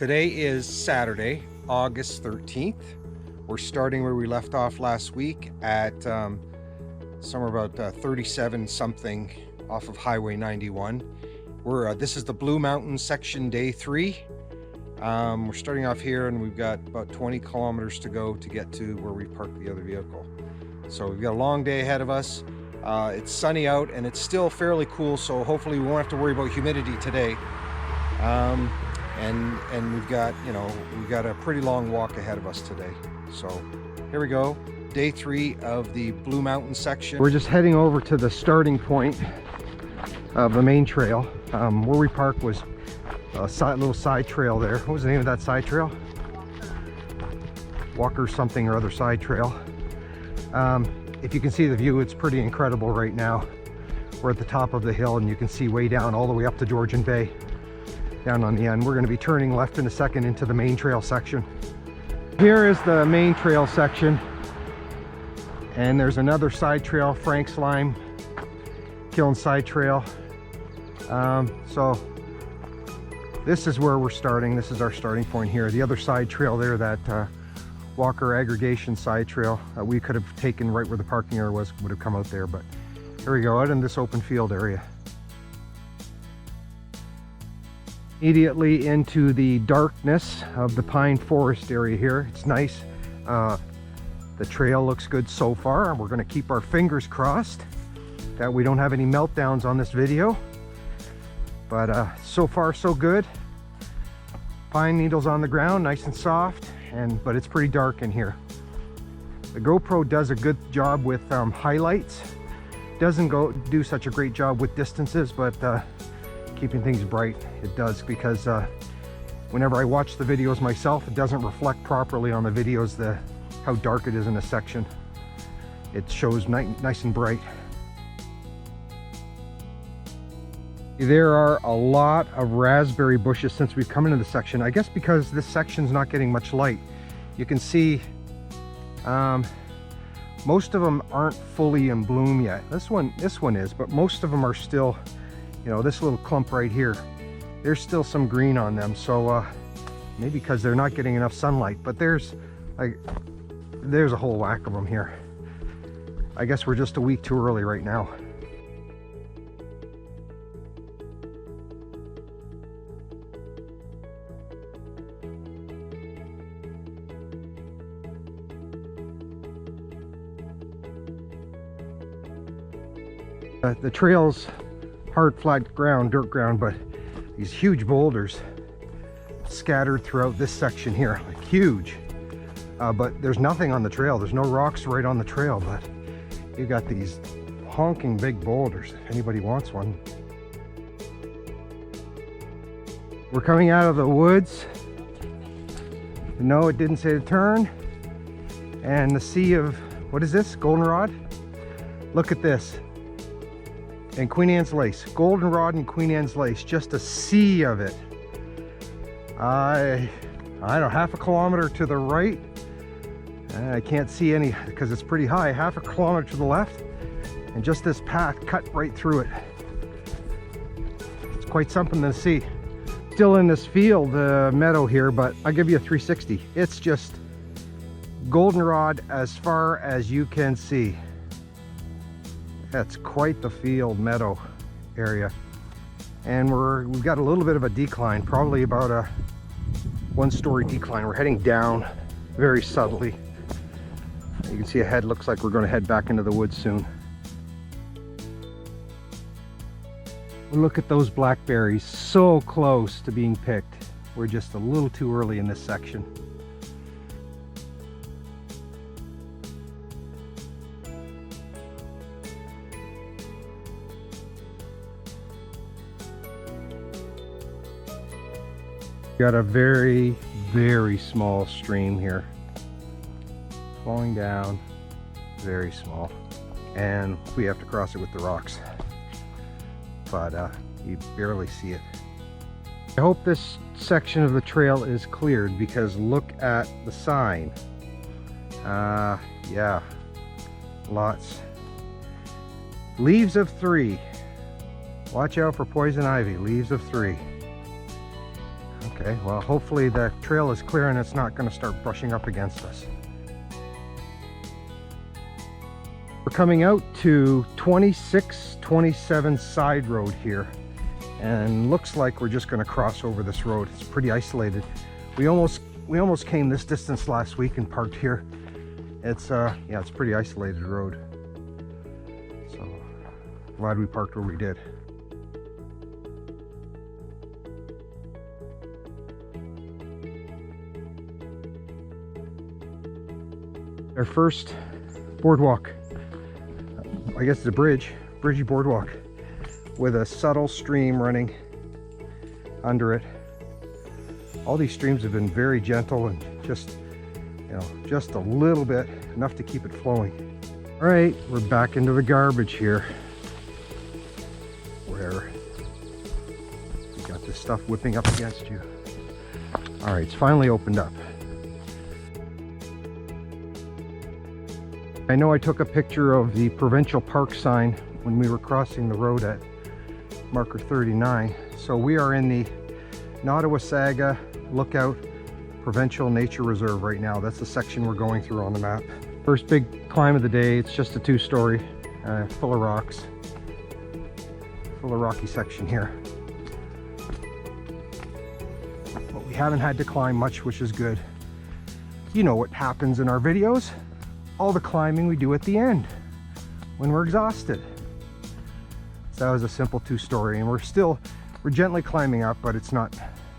Today is Saturday, August 13th. We're starting where we left off last week at somewhere about 37 something off of Highway 91. This is the Blue Mountain section, day 3. We're starting off here and we've got about 20 kilometers to go to get to where we parked the other vehicle. So we've got a long day ahead of us. It's sunny out and it's still fairly cool, so hopefully we won't have to worry about humidity today. And we've got a pretty long walk ahead of us today. So here we go, day 3 of the Blue Mountain section. We're just heading over to the starting point of the main trail. Where we parked was a little side trail there. What was the name of that side trail? Walker something or other side trail. If you can see the view, it's pretty incredible right now. We're at the top of the hill and you can see way down all the way up to Georgian Bay. Down on the end, we're going to be turning left in a second into the main trail section. Here is the main trail section, and there's another side trail, Frank's Lime Kiln side trail. So this is where we're starting. This is our starting point here. The other side trail there, that Walker aggregation side trail, we could have taken right where the parking area was, would have come out there, but here we go, out in this open field area. Immediately into the darkness of the pine forest area here. It's nice. The trail looks good so far, and we're going to keep our fingers crossed that we don't have any meltdowns on this video. But so far so good. Pine needles on the ground, nice and soft, but it's pretty dark in here. The GoPro does a good job with highlights. Doesn't do such a great job with distances, but keeping things bright it does, because whenever I watch the videos myself, it doesn't reflect properly on the videos how dark it is in a section. It shows nice and bright. There are a lot of raspberry bushes since we've come into the section. I guess because this section's not getting much light. You can see most of them aren't fully in bloom yet. This one is, but most of them are still, this little clump right here, there's still some green on them. So maybe because they're not getting enough sunlight, but there's a whole whack of them here. I guess we're just a week too early right now. The trail's hard, flat ground, dirt ground, but these huge boulders scattered throughout this section here, like huge. But there's nothing on the trail. There's no rocks right on the trail, but you got these honking big boulders if anybody wants one. We're coming out of the woods. No, it didn't say to turn. And the sea of, what is this? Goldenrod? Look at this. And Queen Anne's lace, goldenrod and Queen Anne's lace, just a sea of it. I don't know, half a kilometer to the right, I can't see any because it's pretty high. Half a kilometer to the left, and just this path cut right through it. It's quite something to see. Still in this field meadow here, but I'll give you a 360. It's just goldenrod as far as you can see. That's quite the field meadow area, and we've got a little bit of a decline, probably about a 1-story decline. We're heading down very subtly. You can see ahead, looks like we're going to head back into the woods soon. Look at those blackberries, so close to being picked. We're just a little too early in this section. Got a very, very small stream here flowing down, very small, and we have to cross it with the rocks, but you barely see it. I hope this section of the trail is cleared, because look at the sign. Yeah, lots. Leaves of 3. Watch out for poison ivy. Leaves of 3. Okay, well, hopefully the trail is clear and it's not going to start brushing up against us. We're coming out to 2627 side road here, and looks like we're just going to cross over this road. It's pretty isolated. We almost came this distance last week and parked here. It's yeah, it's a pretty isolated road. So glad we parked where we did. Our first boardwalk, I guess it's a bridgey boardwalk with a subtle stream running under it. All these streams have been very gentle and just, you know, just a little bit, enough to keep it flowing. All right, we're back into the garbage here, where you got this stuff whipping up against you. All right, it's finally opened up. I know I took a picture of the Provincial Park sign when we were crossing the road at marker 39. So we are in the Nottawasaga Lookout Provincial Nature Reserve right now. That's the section we're going through on the map. First big climb of the day. It's just a 2-story, full of rocks. Full of rocky section here. But we haven't had to climb much, which is good. You know what happens in our videos. All the climbing we do at the end when we're exhausted. So that was a simple 2-story, and we're gently climbing up, but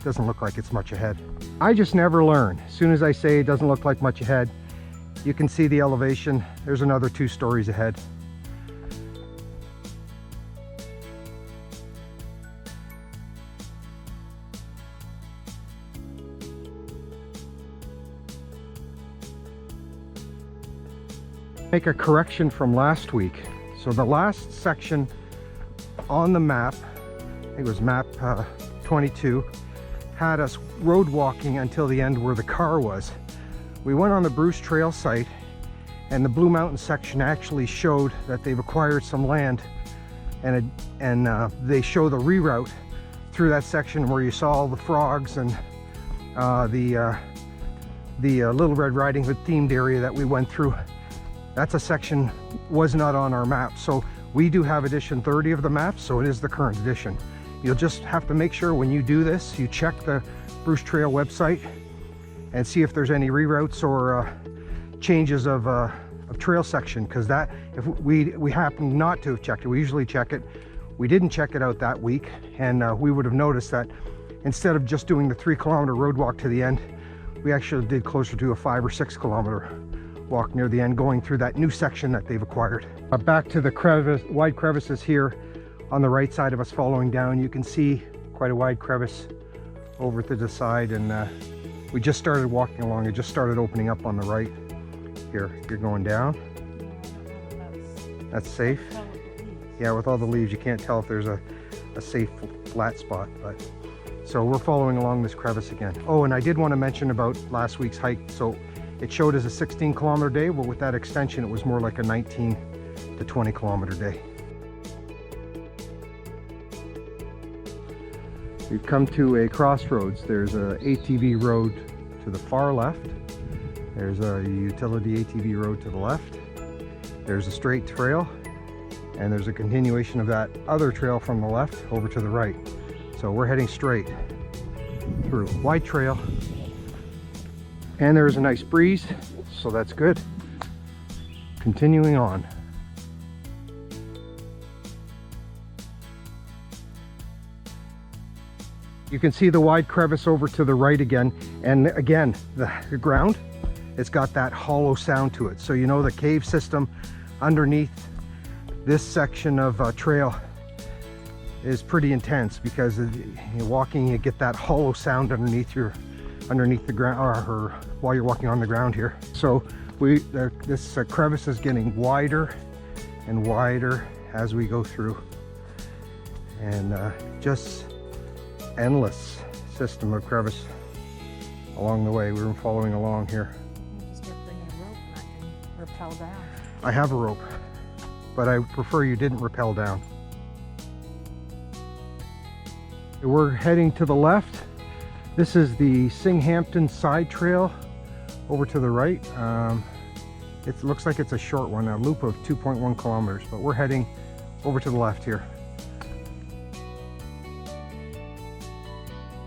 doesn't look like it's much ahead. I just never learn. As soon as I say it doesn't look like much ahead, you can see the elevation. There's another 2 stories ahead. Make a correction from last week. So the last section on the map, I think it was map 22, had us road walking until the end where the car was. We went on the Bruce Trail site, and the Blue Mountain section actually showed that they've acquired some land, and they show the reroute through that section where you saw all the frogs and the Little Red Riding Hood themed area that we went through. That's a section was not on our map. So we do have edition 30 of the map, so it is the current edition. You'll just have to make sure when you do this, you check the Bruce Trail website and see if there's any reroutes or changes of trail section, because that, if we happen not to have checked it, we usually check it. We didn't check it out that week, and we would have noticed that instead of just doing the 3-kilometer road walk to the end, we actually did closer to a 5 or 6 kilometer walk near the end, going through that new section that they've acquired. Back to the wide crevices here on the right side of us following down. You can see quite a wide crevice over to the side, and we just started walking along. It just started opening up on the right here. You're going down. That's safe. Yeah, with all the leaves, you can't tell if there's a safe flat spot, but so we're following along this crevice again. Oh, and I did want to mention about last week's hike. So it showed as a 16-kilometer day, but with that extension, it was more like a 19 to 20-kilometer day. We've come to a crossroads. There's a ATV road to the far left. There's a utility ATV road to the left. There's a straight trail, and there's a continuation of that other trail from the left over to the right. So we're heading straight through. Wide trail. And there's a nice breeze, so that's good. Continuing on. You can see the wide crevice over to the right again, and again, the ground, it's got that hollow sound to it. So you know the cave system underneath this section of trail is pretty intense, because you're walking, you get that hollow sound underneath the ground, or while you're walking on the ground here. So this crevice is getting wider and wider as we go through, and just endless system of crevice along the way. We're following along here. You just have to bring a rope and I can rappel down. I have a rope, but I prefer you didn't rappel down. We're heading to the left This is the Singhampton Side Trail over to the right. It looks like it's a short one, a loop of 2.1 kilometers, but we're heading over to the left here.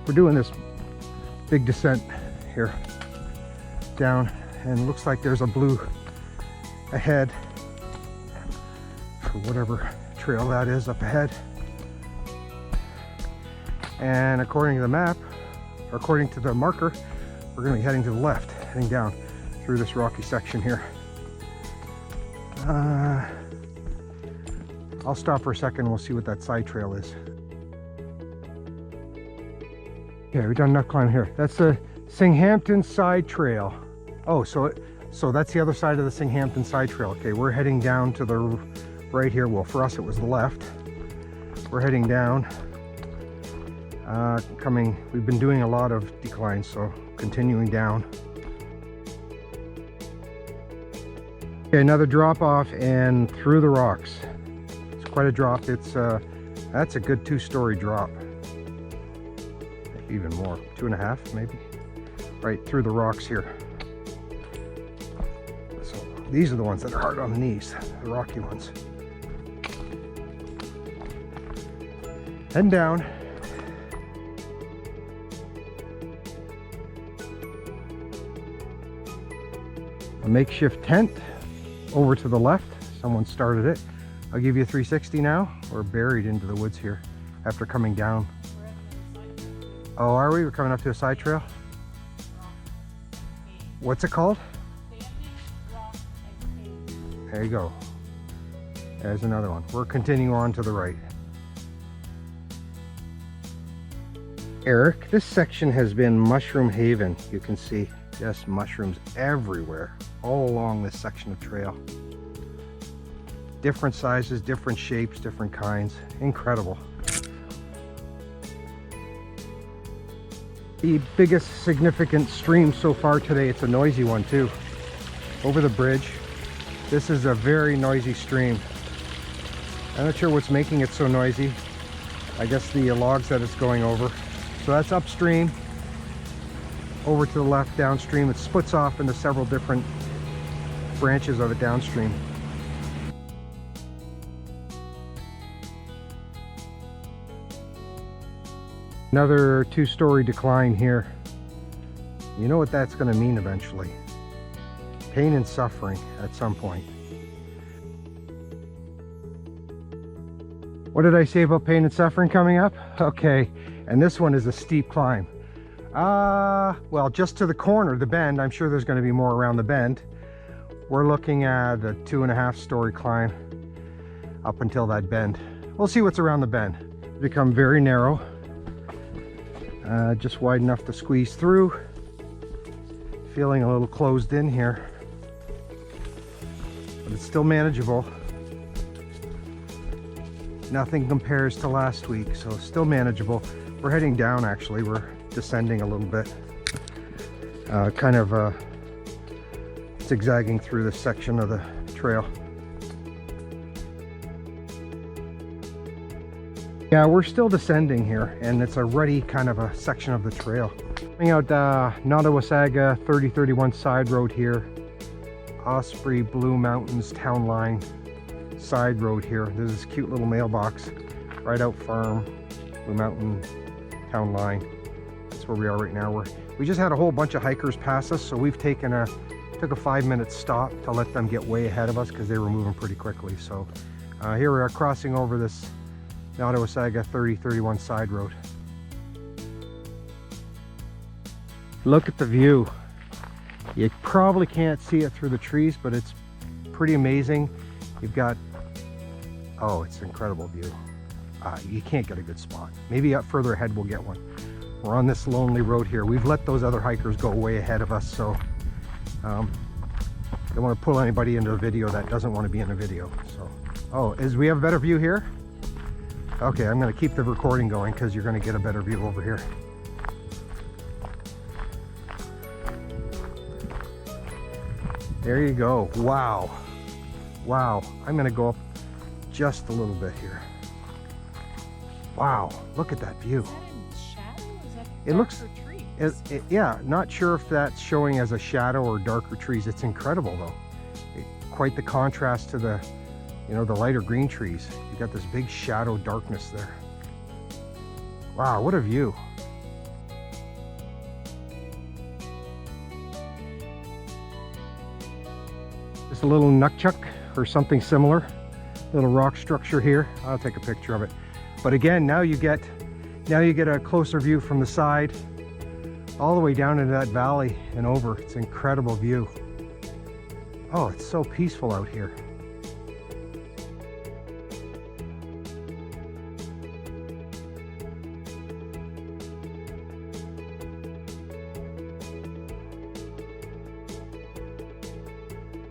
We're doing this big descent here down, and it looks like there's a blue ahead for whatever trail that is up ahead. And according to the map, or according to the marker, we're going to be heading to the left, heading down through this rocky section here. I'll stop for a second and we'll see what that side trail is. Yeah, we've done enough climbing here. That's the Singhampton Side Trail. Oh, so that's the other side of the Singhampton Side Trail. Okay, we're heading down to the right here. Well, for us it was the left. We're heading down. We've been doing a lot of declines, so continuing down. Okay, another drop off and through the rocks. It's quite a drop. That's a good 2-story drop. Even more, 2.5 maybe. Right through the rocks here. So these are the ones that are hard on the knees, the rocky ones. Heading down. A makeshift tent over to the left. Someone started it. I'll give you a 360 now. We're buried into the woods here after coming down. Oh, are we? We're coming up to a side trail? What's it called? There you go. There's another one. We're continuing on to the right. Eric, this section has been mushroom haven. You can see just mushrooms everywhere, all along this section of trail. Different sizes, different shapes, different kinds. Incredible. The biggest significant stream so far today, it's a noisy one too. Over the bridge. This is a very noisy stream. I'm not sure what's making it so noisy. I guess the logs that it's going over. So that's upstream. Over to the left, downstream. It splits off into several different branches of it downstream. Another 2-story decline here. You know what that's going to mean eventually. Pain and suffering at some point. What did I say about pain and suffering coming up? Okay, and this one is a steep climb. Well, just to the corner, the bend, I'm sure there's going to be more around the bend. We're looking at a 2.5-story climb up until that bend. We'll see what's around the bend. It's become very narrow. Just wide enough to squeeze through. Feeling a little closed in here, but it's still manageable. Nothing compares to last week, so still manageable. We're heading down actually. We're descending a little bit. Kind of zigzagging through this section of the trail. Yeah, we're still descending here, and it's a rutty kind of a section of the trail. Coming out Nottawasaga 3031 side road here. Osprey Blue Mountains Town Line side road here. There's this cute little mailbox. Right Out Farm, Blue Mountain Town Line. That's where we are right now. We just had a whole bunch of hikers pass us, so we've took a 5-minute stop to let them get way ahead of us because they were moving pretty quickly. So here we are crossing over this Nottawasaga 3031 side road. Look at the view. You probably can't see it through the trees, but it's pretty amazing. You've got, oh, it's an incredible view. You can't get a good spot. Maybe up further ahead we'll get one. We're on this lonely road here. We've let those other hikers go way ahead of us, so don't want to pull anybody into a video that doesn't want to be in a video. So, oh, we have a better view here? Okay, I'm going to keep the recording going because you're going to get a better view over here. There you go. Wow. Wow. I'm going to go up just a little bit here. Wow. Look at that view. Is that in shadow? Is that It looks- trees? Yeah, not sure if that's showing as a shadow or darker trees. It's incredible though. Quite the contrast to the, you know, the lighter green trees. You got this big shadow darkness there. Wow, what a view. Just a little nukchuk or something similar. Little rock structure here. I'll take a picture of it. But again, now you get a closer view from the side all the way down into that valley and over. It's an incredible view. Oh, it's so peaceful out here.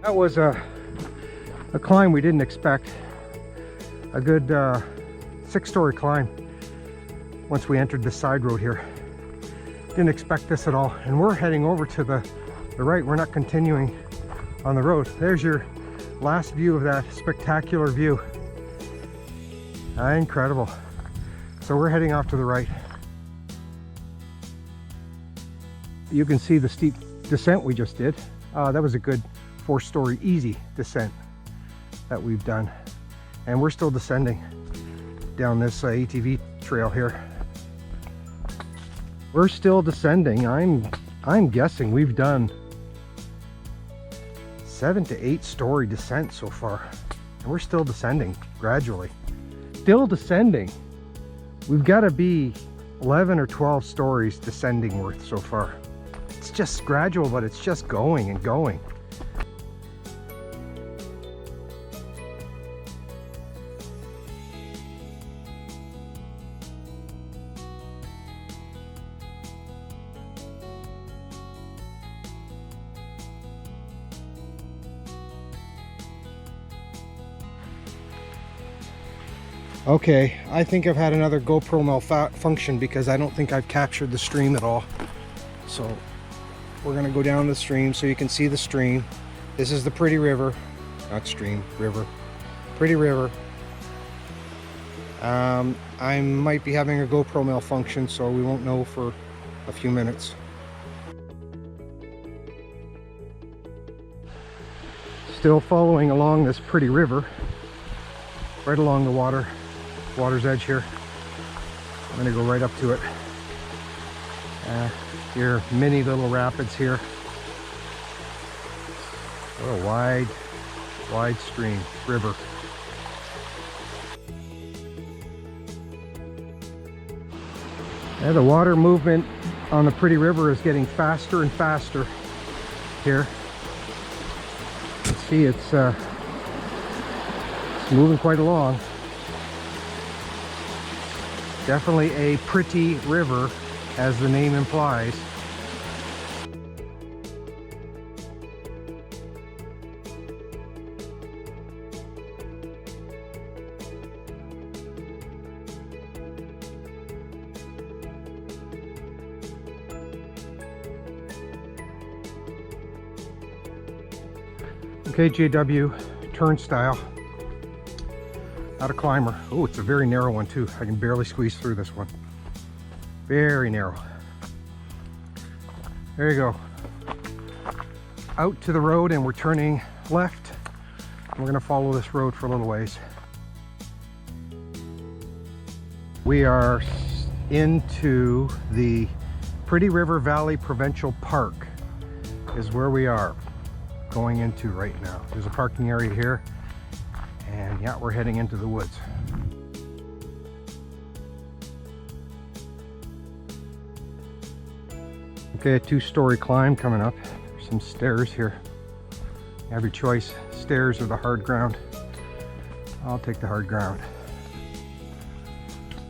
That was a climb we didn't expect. A good 6-story climb once we entered the side road here. Didn't expect this at all. And we're heading over to the right. We're not continuing on the road. There's your last view of that spectacular view. Incredible. So we're heading off to the right. You can see the steep descent we just did. That was a good 4-story easy descent that we've done. And we're still descending down this ATV trail here. We're still descending. I'm guessing we've done 7 to 8 story descent so far. And we're still descending gradually. Still descending. We've got to be 11 or 12 stories descending worth so far. It's just gradual, but it's just going and going. Okay, I think I've had another GoPro malfunction because I don't think I've captured the stream at all. So we're gonna go down the stream so you can see the stream. This is the Pretty River, not stream, river. Pretty River. I might be having a GoPro malfunction, so we won't know for a few minutes. Still following along this Pretty River, right along the water's edge here. I'm gonna go right up to it. Here, mini little rapids here. What a wide stream, river. The water movement on the Pretty River is getting faster and faster here. You can see it's moving quite along. Definitely a pretty river, as the name implies. Okay, JW turnstile. Not a climber. Oh, it's a very narrow one too. I can barely squeeze through this one. Very narrow. There you go. Out to the road, and we're turning left. We're gonna follow this road for a little ways. We are into the Pretty River Valley Provincial Park is where we are going into right now. There's a parking area here. And yeah, we're heading into the woods. Okay, a 2-story climb coming up. There's some stairs here. You have your choice, stairs or the hard ground. I'll take the hard ground,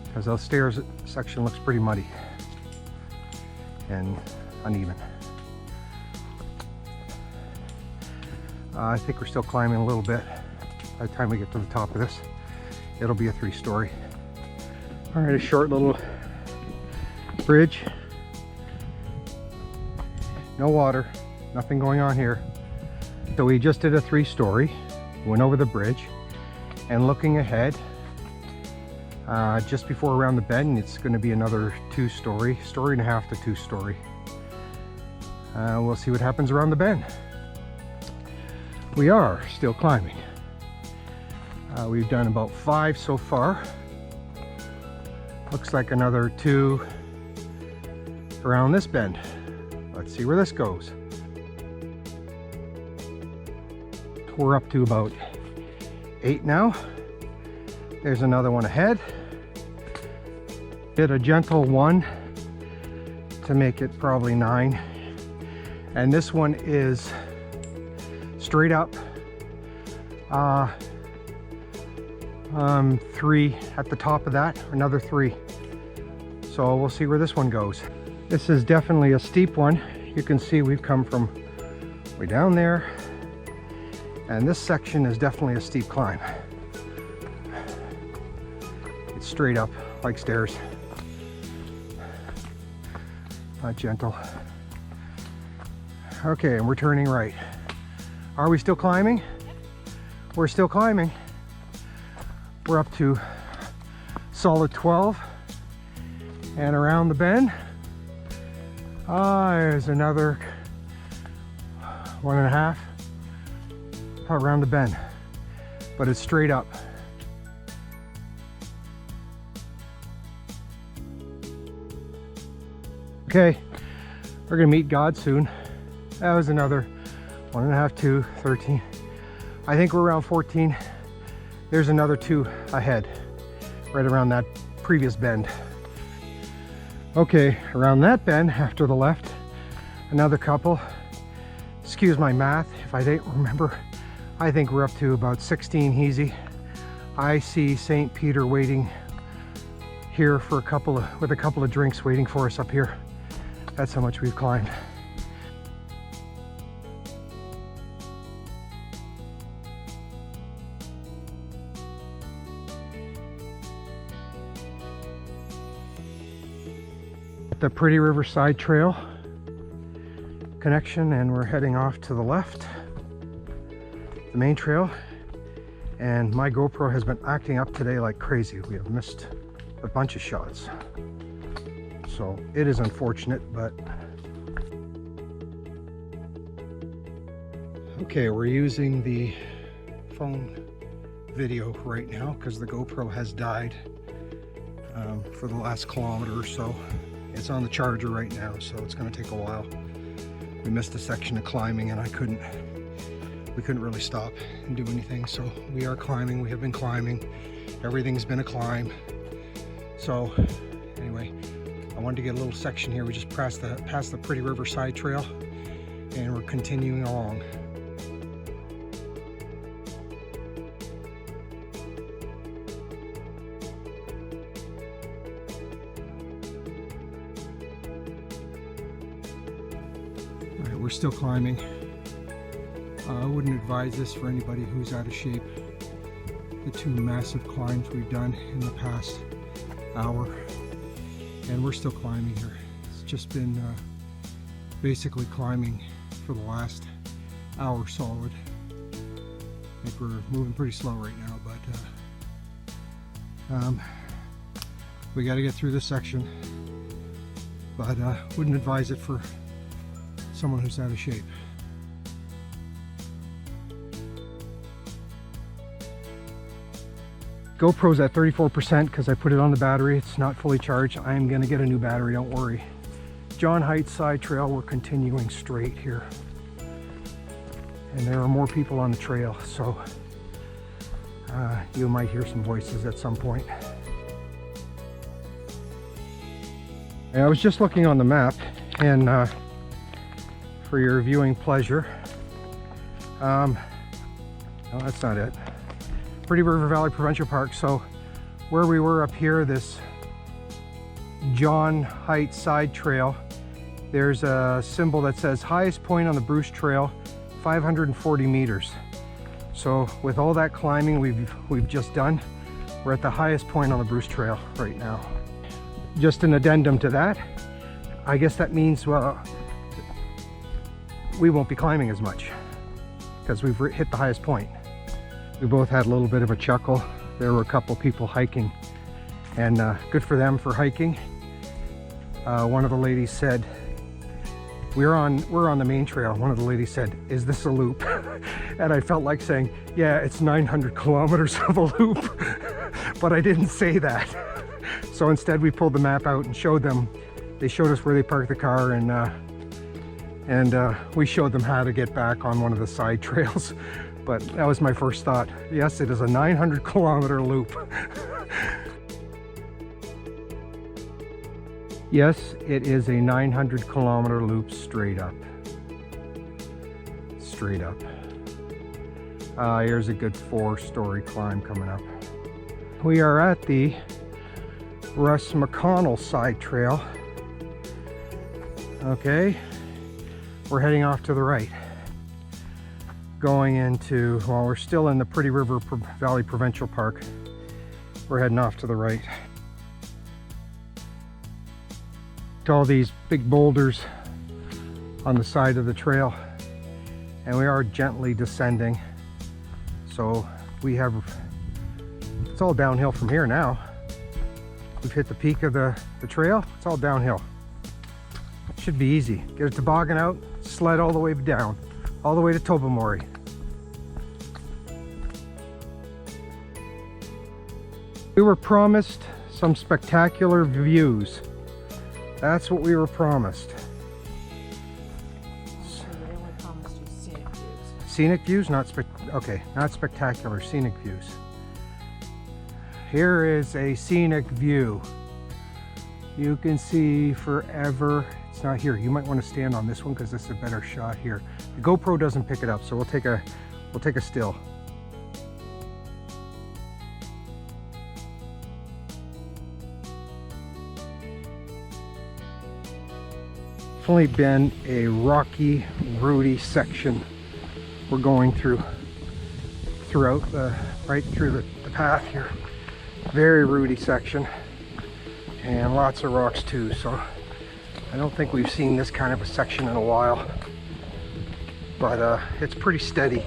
because those stairs section looks pretty muddy and uneven. I think we're still climbing a little bit. By the time we get to the top of this, it'll be a 3-story. All right, a short little bridge. No water, nothing going on here. So we just did a 3-story, went over the bridge, and looking ahead, just before around the bend. It's going to be another story and a half to 2-story. We'll see what happens around the bend. We are still climbing. We've done about 5 so far. Looks like another 2 around this bend. Let's see where this goes. We're up to about 8 now. There's another one ahead. Did a gentle 1 to make it probably 9. And this one is straight up. 3 at the top of that, another 3. So we'll see where this one goes. This is definitely a steep one. You can see we've come from way down there, and this section is definitely a steep climb. It's straight up like stairs. Not gentle. Okay, and we're turning right. Are we still climbing? We're still climbing. We're up to solid 12 and around the bend. There's another 1.5 around the bend, but it's straight up. Okay, we're gonna meet God soon. That was another 1.5, 2, 13. I think we're around 14. There's another 2 ahead, right around that previous bend. Okay, around that bend after the left, another couple. Excuse my math if I didn't remember. I think we're up to about 16 easy. I see St. Peter waiting here for with a couple of drinks waiting for us up here. That's how much we've climbed. The Pretty River Side Trail connection, and we're heading off to the left, the main trail. And my GoPro has been acting up today like crazy. We have missed a bunch of shots, so it is unfortunate, but okay, we're using the phone video right now because the GoPro has died for the last kilometer or so. It's on the charger right now, so it's going to take a while. We missed a section of climbing, and we couldn't really stop and do anything. So we are climbing. We have been climbing. Everything's been a climb. So anyway, I wanted to get a little section here. We just past the Pretty River Side Trail, and we're continuing along. We're still climbing. I wouldn't advise this for anybody who's out of shape. The 2 massive climbs we've done in the past hour, and we're still climbing here. It's just been basically climbing for the last hour solid. I think we're moving pretty slow right now, but we got to get through this section. But wouldn't advise it for someone who's out of shape. GoPro's at 34% because I put it on the battery. It's not fully charged. I am going to get a new battery, don't worry. John Heights Side Trail, we're continuing straight here. And there are more people on the trail, so you might hear some voices at some point. And I was just looking on the map, and for your viewing pleasure. No, that's not it. Pretty River Valley Provincial Park. So where we were up here, this John Heights Side Trail, there's a symbol that says highest point on the Bruce Trail, 540 meters. So with all that climbing we've just done, we're at the highest point on the Bruce Trail right now. Just an addendum to that, I guess that means, well, we won't be climbing as much because we've hit the highest point. We both had a little bit of a chuckle. There were a couple people hiking and good for them for hiking. One of the ladies said, we're on the main trail. One of the ladies said, "Is this a loop?" And I felt like saying, yeah, it's 900 kilometers of a loop, but I didn't say that. So instead we pulled the map out and showed them. They showed us where they parked the car, and we showed them how to get back on one of the side trails. But that was my first thought. Yes, it is a 900 kilometer loop. Yes, it is a 900 kilometer loop straight up. Straight up. Here's a good 4-story climb coming up. We are at the Russ McConnell side trail. Okay, we're heading off to the right. Going into, well, we're still in the Pretty River Valley Provincial Park. We're heading off to the right. To all these big boulders on the side of the trail, and we are gently descending. So we have, it's all downhill from here now. We've hit the peak of the trail. It's all downhill. It should be easy. Get a toboggan out, sled all the way down, all the way to Tobermory. We were promised some spectacular views. That's what we were promised. They only promised you scenic views. Scenic views, not not spectacular, scenic views. Here is a scenic view. You can see forever. It's not here. You might want to stand on this one because this is a better shot here. The GoPro doesn't pick it up, so we'll take a still. It's only been a rocky, rooty section we're going throughout right through the path here. Very rooty section, and lots of rocks too. So I don't think we've seen this kind of a section in a while, but it's pretty steady.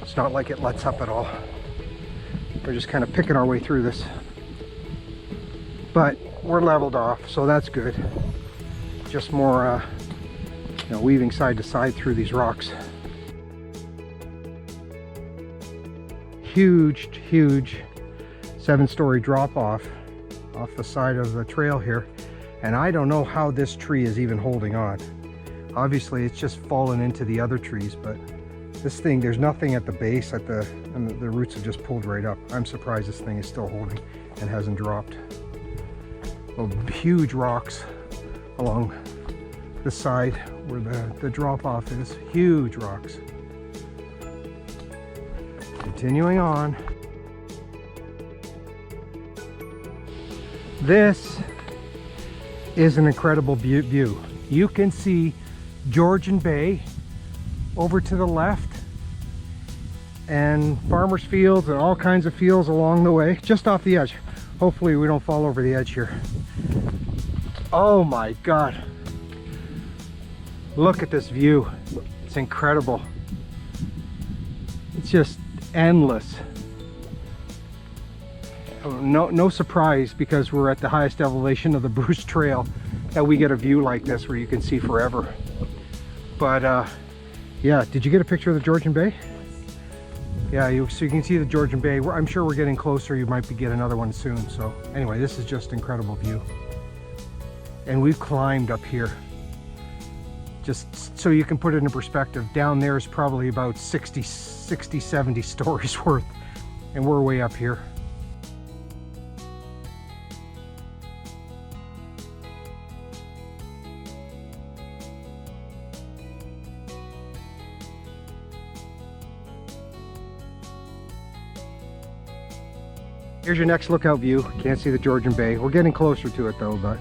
It's not like it lets up at all. We're just kind of picking our way through this, but we're leveled off, so that's good. Just more weaving side to side through these rocks. Huge 7-story drop off the side of the trail here, and I don't know how this tree is even holding on. Obviously it's just fallen into the other trees, but this thing, there's nothing at the base, and the roots have just pulled right up. I'm surprised this thing is still holding and hasn't dropped. Well, huge rocks along the side where the drop off is. Huge rocks. Continuing on. This is an incredible view. You can see Georgian Bay over to the left, and farmers' fields and all kinds of fields along the way, just off the edge. Hopefully we don't fall over the edge here. Oh my God. Look at this view. It's incredible. It's just endless. No surprise, because we're at the highest elevation of the Bruce Trail, that we get a view like this where you can see forever. But yeah, did you get a picture of the Georgian Bay? Yeah, so you can see the Georgian Bay. I'm sure we're getting closer. You might get another one soon. So anyway, this is just incredible view. And we've climbed up here. Just so you can put it in perspective, down there is probably about 60, 70 stories worth, and we're way up here. Here's your next lookout view. Can't see the Georgian Bay. We're getting closer to it though, but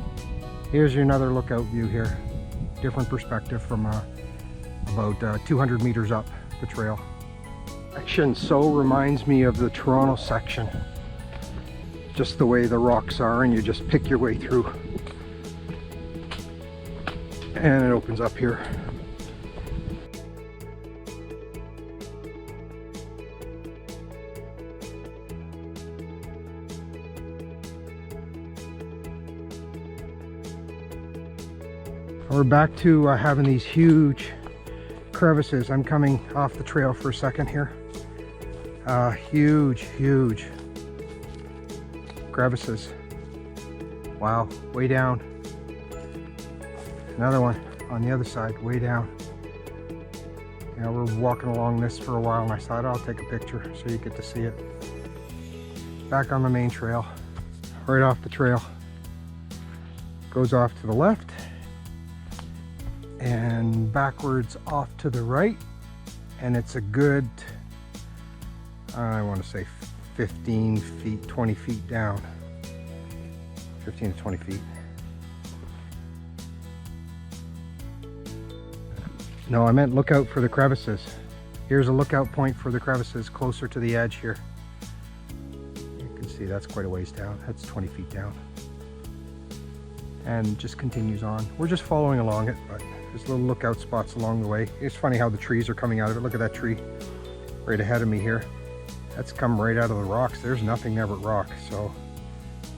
here's your another lookout view here. Different perspective from about 200 meters up the trail. Section so reminds me of the Toronto section. Just the way the rocks are, and you just pick your way through. And it opens up here. We're back to having these huge crevices. I'm coming off the trail for a second here. Huge crevices. Wow, way down. Another one on the other side, way down. You know, we're walking along this for a while and I thought I'll take a picture so you get to see it. Back on the main trail, right off the trail. Goes off to the left and backwards off to the right. And it's a good, I want to say 15 feet, 20 feet down. 15 to 20 feet. No, I meant look out for the crevices. Here's a lookout point for the crevices closer to the edge here. You can see that's quite a ways down. That's 20 feet down. And just continues on. We're just following along it, but there's little lookout spots along the way. It's funny how the trees are coming out of it. Look at that tree right ahead of me here. That's come right out of the rocks. There's nothing there but rock. So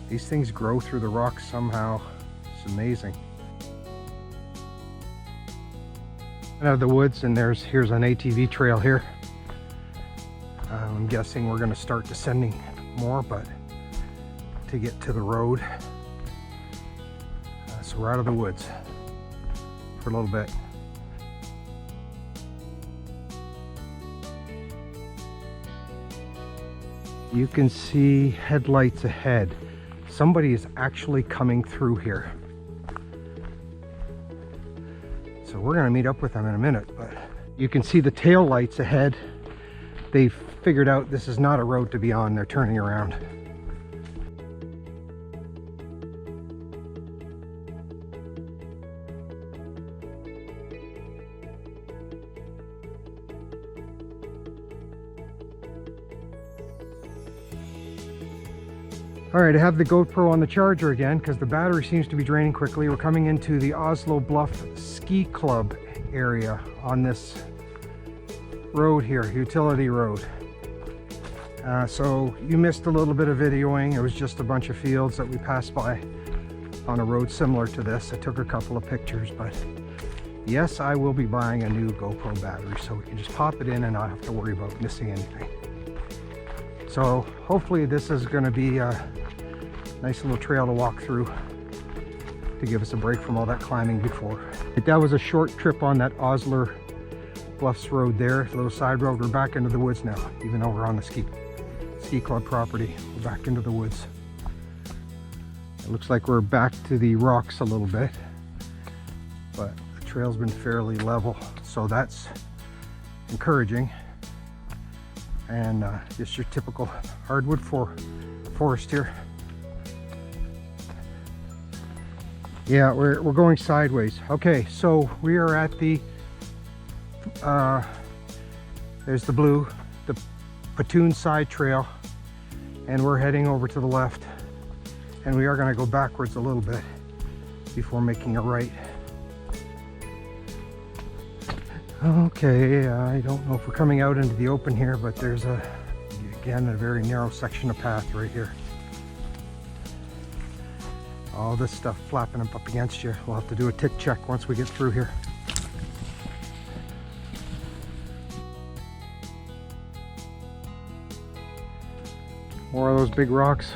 these things grow through the rocks somehow. It's amazing. Out of the woods, and here's an ATV trail here. I'm guessing we're going to start descending more, but to get to the road. So we're out of the woods for a little bit. You can see headlights ahead. Somebody is actually coming through here. So we're going to meet up with them in a minute, but you can see the tail lights ahead. They've figured out this is not a road to be on. They're turning around. All right, I have the GoPro on the charger again because the battery seems to be draining quickly. We're coming into the Oslo Bluff Ski Club area on this road here, utility road. So you missed a little bit of videoing. It was just a bunch of fields that we passed by on a road similar to this. I took a couple of pictures, but yes, I will be buying a new GoPro battery so we can just pop it in and not have to worry about missing anything. So hopefully this is going to be a nice little trail to walk through to give us a break from all that climbing before. That was a short trip on that Oslo Bluffs road there, a little side road. We're back into the woods now, even though we're on the ski club property. We're back into the woods. It looks like we're back to the rocks a little bit, but the trail's been fairly level, so that's encouraging. And just your typical hardwood forest here. Yeah, we're going sideways. Okay, so we are at the there's the Patoon Side Trail, and we're heading over to the left, and we are going to go backwards a little bit before making a right. Okay, I don't know if we're coming out into the open here, but there's again a very narrow section of path right here. All this stuff flapping up against you. We'll have to do a tick check once we get through here. More of those big rocks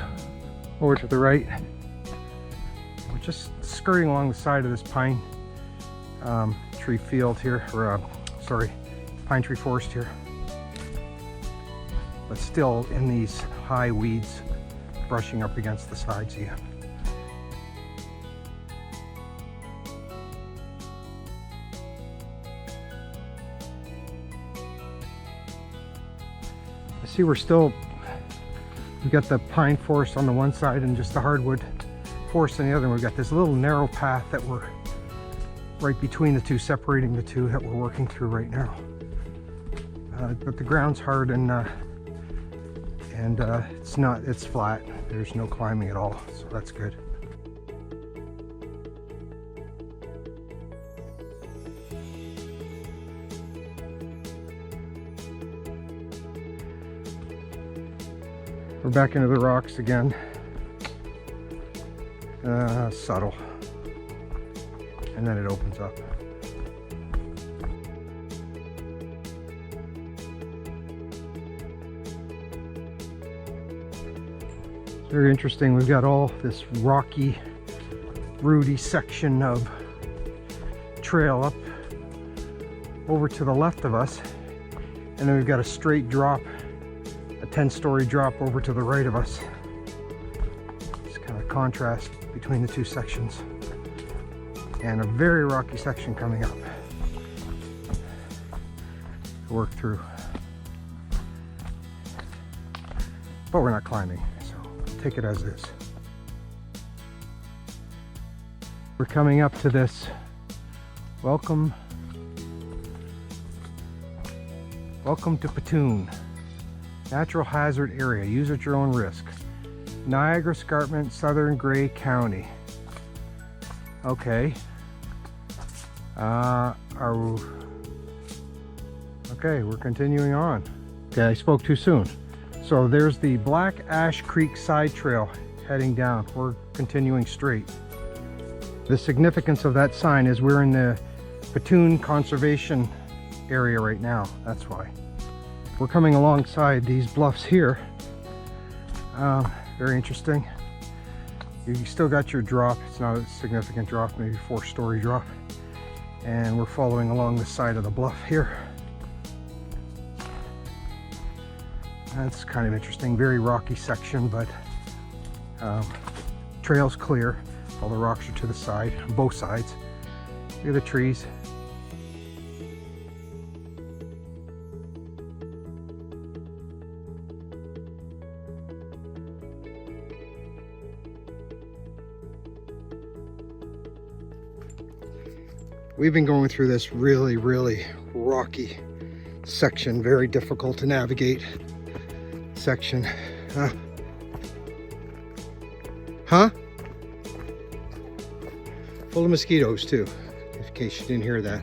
over to the right. We're just skirting along the side of this pine tree field here, or sorry, pine tree forest here, but still in these high weeds brushing up against the sides here. I see we've got the pine forest on the one side and just the hardwood forest on the other. And we've got this little narrow path that we're right between the two, separating the two, that we're working through right now. But the ground's hard and it's flat. There's no climbing at all, so that's good. We're back into the rocks again. Subtle. and then it opens up. Very interesting. We've got all this rocky, rooty section of trail up over to the left of us, and then we've got a straight drop, a 10-story drop over to the right of us. It's kind of contrast between the two sections, and a very rocky section coming up to work through. But we're not climbing, so take it as is. We're coming up to this welcome to Petun, natural hazard area, use at your own risk. Niagara Escarpment, Southern Grey County. Okay. Okay, we're continuing on. Okay, I spoke too soon. So there's the Black Ash Creek side trail heading down. We're continuing straight. The significance of that sign is we're in the Petun Conservation area right now. That's why. We're coming alongside these bluffs here. Very interesting. You still got your drop. It's not a significant drop, maybe 4-story drop. And we're following along the side of the bluff here. That's kind of interesting. Very rocky section, but trail's clear. All the rocks are to the side, both sides. Look at the trees. We've been going through this really, really rocky section, very difficult to navigate section. Huh? Full of mosquitoes too, in case you didn't hear that.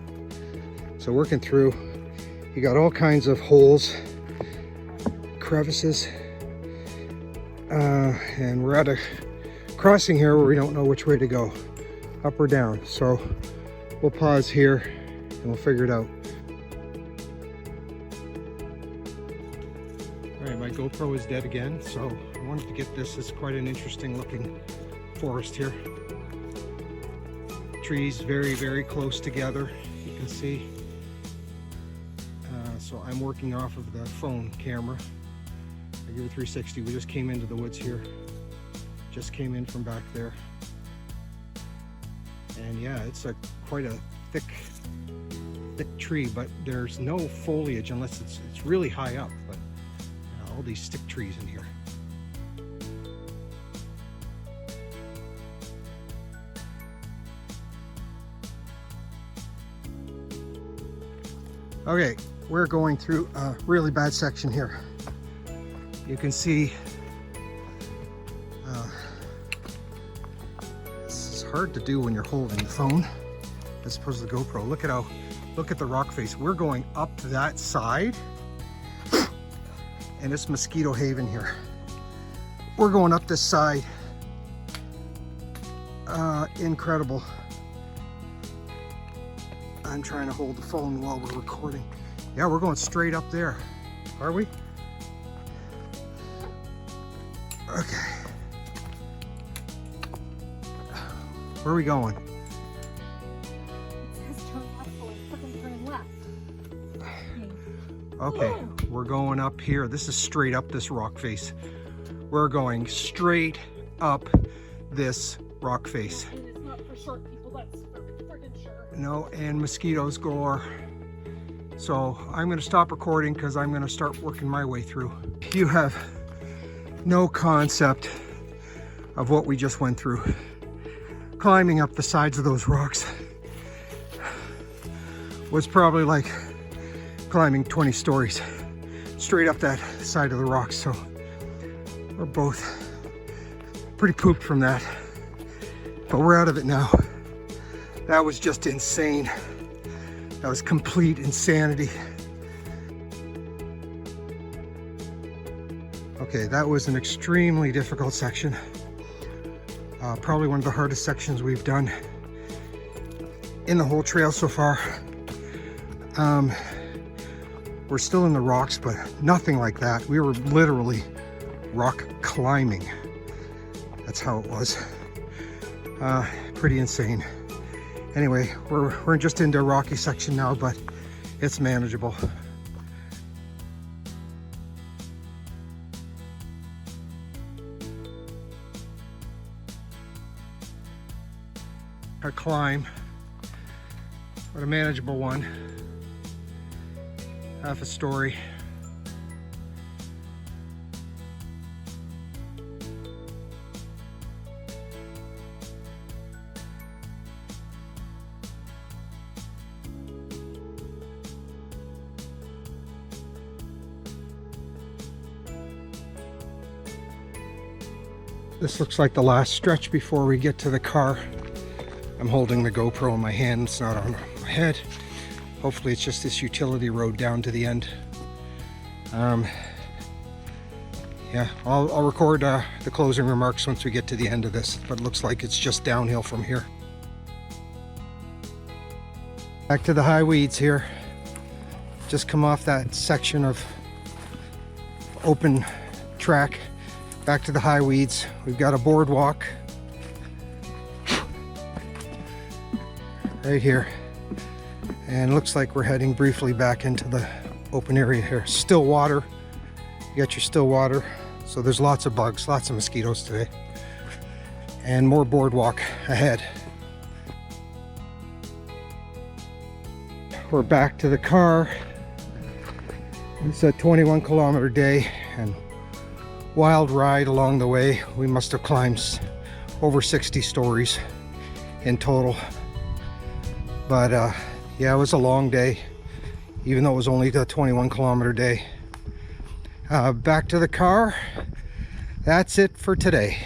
So working through, you got all kinds of holes, crevices, and we're at a crossing here where we don't know which way to go, up or down. So we'll pause here and we'll figure it out. All right, my GoPro is dead again, so I wanted to get this. It's quite an interesting looking forest here. Trees very, very close together, you can see. So I'm working off of the phone camera. I give it 360. We just came into the woods here. Just came in from back there. And yeah, it's quite a thick tree, but there's no foliage unless it's really high up. But all these stick trees in here. Okay, we're going through a really bad section here. You can see this is hard to do when you're holding the phone as opposed to the GoPro. Look at the rock face. We're going up that side, and it's Mosquito Haven here. We're going up this side. Incredible. I'm trying to hold the phone while we're recording. Yeah, we're going straight up there. Are we? Okay. Where are we going? It says turn left, so we're freaking turning left. Okay, we're going up here. This is straight up this rock face. We're going straight up this rock face. And it's not for short people, that's for freaking sure. No, and mosquitoes galore. So I'm going to stop recording because I'm going to start working my way through. You have no concept of what we just went through. Climbing up the sides of those rocks was probably like climbing 20 stories straight up that side of the rocks. So we're both pretty pooped from that, but we're out of it now. That was just insane. That was complete insanity. Okay, that was an extremely difficult section. Probably one of the hardest sections we've done. in the whole trail so far. We're still in the rocks, but nothing like that. We were literally rock climbing. That's how it was. Pretty insane. Anyway, we're just into a rocky section now, but it's manageable. A climb, but a manageable one. Half a story. This looks like the last stretch before we get to the car. I'm holding the GoPro in my hand, it's not on my head. Hopefully it's just this utility road down to the end. Yeah, I'll record the closing remarks once we get to the end of this, but it looks like it's just downhill from here. Back to the high weeds here. Just come off that section of open track. Back to the high weeds. We've got a boardwalk right here, and looks like we're heading briefly back into the open area here. Still water. You got your still water, so there's lots of bugs, lots of mosquitoes today, and more boardwalk ahead. We're back to the car. It's a 21-kilometer day and wild ride along the way. We must have climbed over 60 stories in total. But yeah, it was a long day, even though it was only the 21-kilometer day. Back to the car. That's it for today.